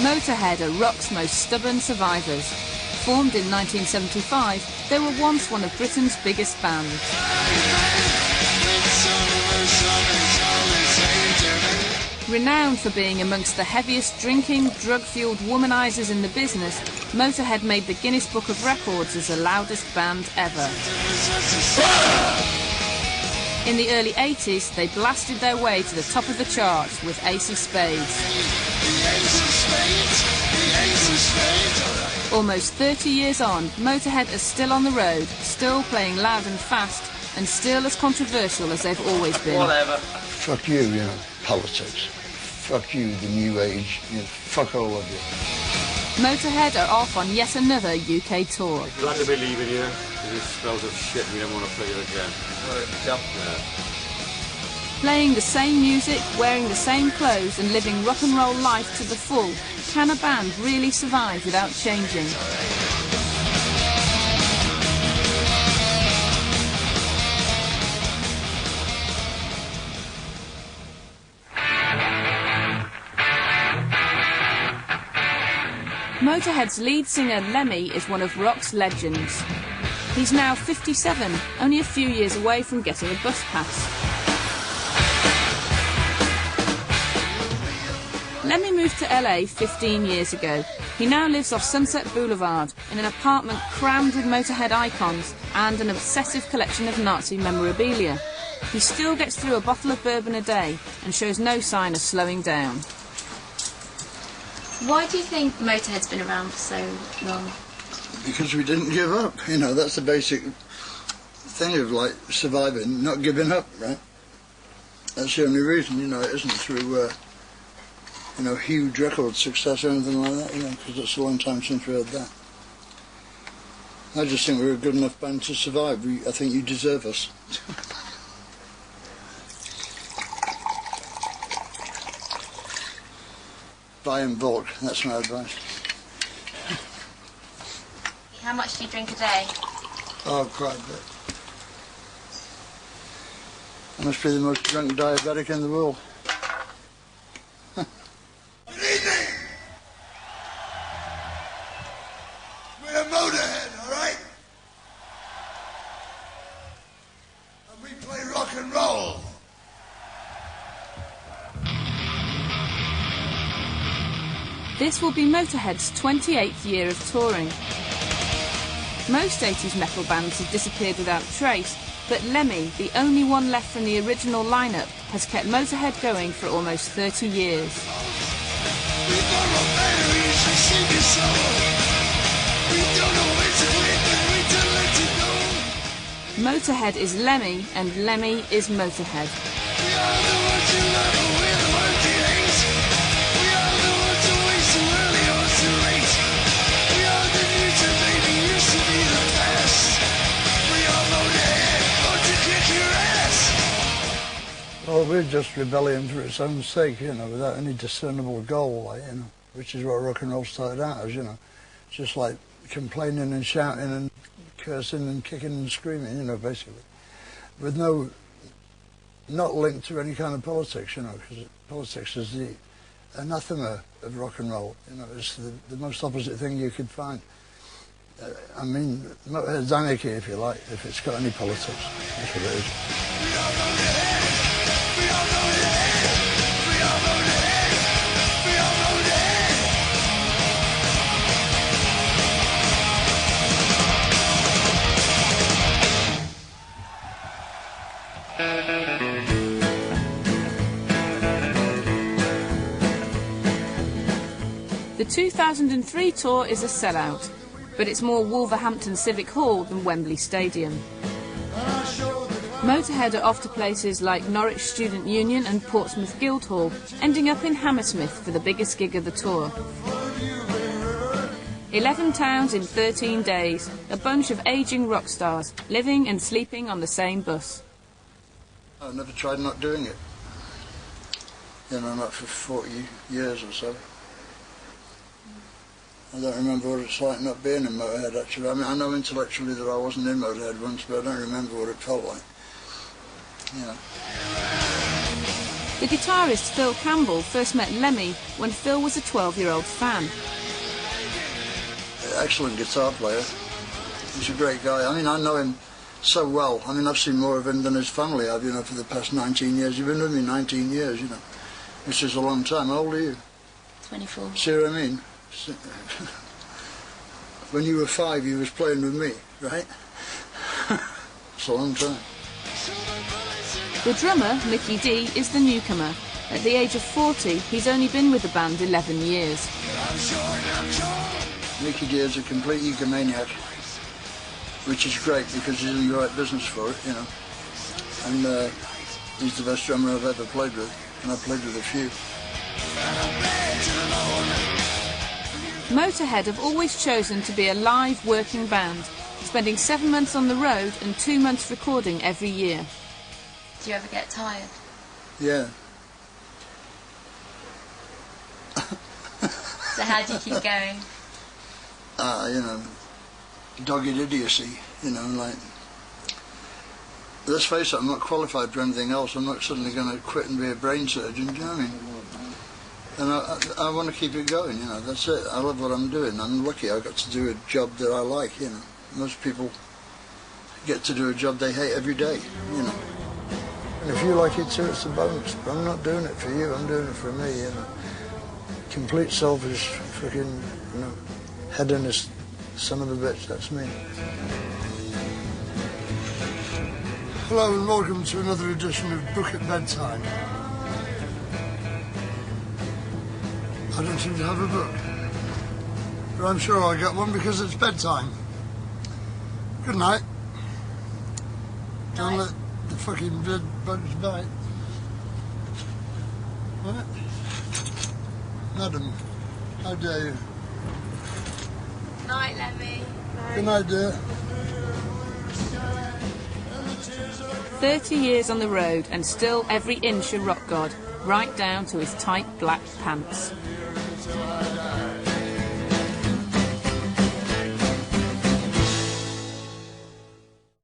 Motörhead are rock's most stubborn survivors. Formed in 1975, they were once one of Britain's biggest bands. Renowned for being amongst the heaviest drinking, drug-fueled womanisers in the business, Motörhead made the Guinness Book of Records as the loudest band ever. In the early 80s, they blasted their way to the top of the charts with Ace of Spades. Almost 30 years on, Motörhead are still on the road, still playing loud and fast, and still as controversial as they've always been. Whatever. Fuck you, you know, politics. Fuck you, the new age. You know, fuck all of you. Motörhead are off on yet another UK tour. Glad to be leaving you. This smells of shit. We don't want to play you again. Yeah. Playing the same music, wearing the same clothes and living rock and roll life to the full, can a band really survive without changing? Motörhead's lead singer Lemmy is one of rock's legends. He's now 57, only a few years away from getting a bus pass. Lemmy moved to LA 15 years ago. He now lives off Sunset Boulevard in an apartment crammed with Motörhead icons and an obsessive collection of Nazi memorabilia. He still gets through a bottle of bourbon a day and shows no sign of slowing down. Why do you think Motörhead's been around for so long? Because we didn't give up, you know, that's the basic thing of, like, surviving, not giving up, right? That's the only reason, you know, it isn't through, you know, huge record success or anything like that, you know, because it's a long time since we had that. I just think we're a good enough band to survive. I think you deserve us. Buy in bulk, that's my advice. How much do you drink a day? Oh, quite a bit. I must be the most drunk diabetic in the world. Good evening! We're Motörhead, all right? And we play rock and roll. This will be Motörhead's 28th year of touring. Most 80s metal bands have disappeared without trace, but Lemmy, the only one left from the original lineup, has kept Motörhead going for almost 30 years. Motörhead is Lemmy, and Lemmy is Motörhead. Well, we're just rebellion for its own sake, you know, without any discernible goal, like, you know, which is what rock and roll started out as, you know. Just like complaining and shouting and cursing and kicking and screaming, you know, basically. With not linked to any kind of politics, you know, because politics is the anathema of rock and roll, you know, it's the most opposite thing you could find. I mean, it's anarchy, if you like, if it's got any politics. That's what it is. The 2003 tour is a sellout, but it's more Wolverhampton Civic Hall than Wembley Stadium. Motörhead are off to places like Norwich Student Union and Portsmouth Guildhall, ending up in Hammersmith for the biggest gig of the tour. 11 towns in 13 days, a bunch of ageing rock stars, living and sleeping on the same bus. I've never tried not doing it. You know, not for 40 years or so. I don't remember what it's like not being in Motörhead, actually. I mean, I know intellectually that I wasn't in Motörhead once, but I don't remember what it felt like. You know. The guitarist Phil Campbell first met Lemmy when Phil was a 12-year-old fan. Excellent guitar player. He's a great guy. I mean, I know him so well. I mean, I've seen more of him than his family have, you know, for the past 19 years. You've been with me 19 years, you know, which is a long time. How old are you? 24. See what I mean? When you were 5, you was playing with me, right? It's a long time. The drummer, Mickey D, is the newcomer. At the age of 40, he's only been with the band 11 years. Mickey D is a complete egomaniac, which is great because he's in the right business for it, you know. And he's the best drummer I've ever played with, and I've played with a few. Motörhead have always chosen to be a live working band, spending 7 months on the road and 2 months recording every year. Do you ever get tired? Yeah. So how do you keep going? You know, dogged idiocy, you know, like, let's face it, I'm not qualified for anything else. I'm not suddenly going to quit and be a brain surgeon, do you know what I mean? And I want to keep it going, you know, that's it. I love what I'm doing. I'm lucky I got to do a job that I like, you know. Most people get to do a job they hate every day, you know. And if you like it too, it's a bonus. But I'm not doing it for you, I'm doing it for me, you know. Complete selfish, fucking, you know, hedonist son of a bitch, that's me. Hello and welcome to another edition of Book at Bedtime. I don't seem to have a book, but I'm sure I'll get one because it's bedtime. Good night. Don't let the fucking bed bugs bite. What? Madam, how dare you? Night, Lemmy. Good night, dear. 30 years on the road and still every inch a rock god, right down to his tight black pants.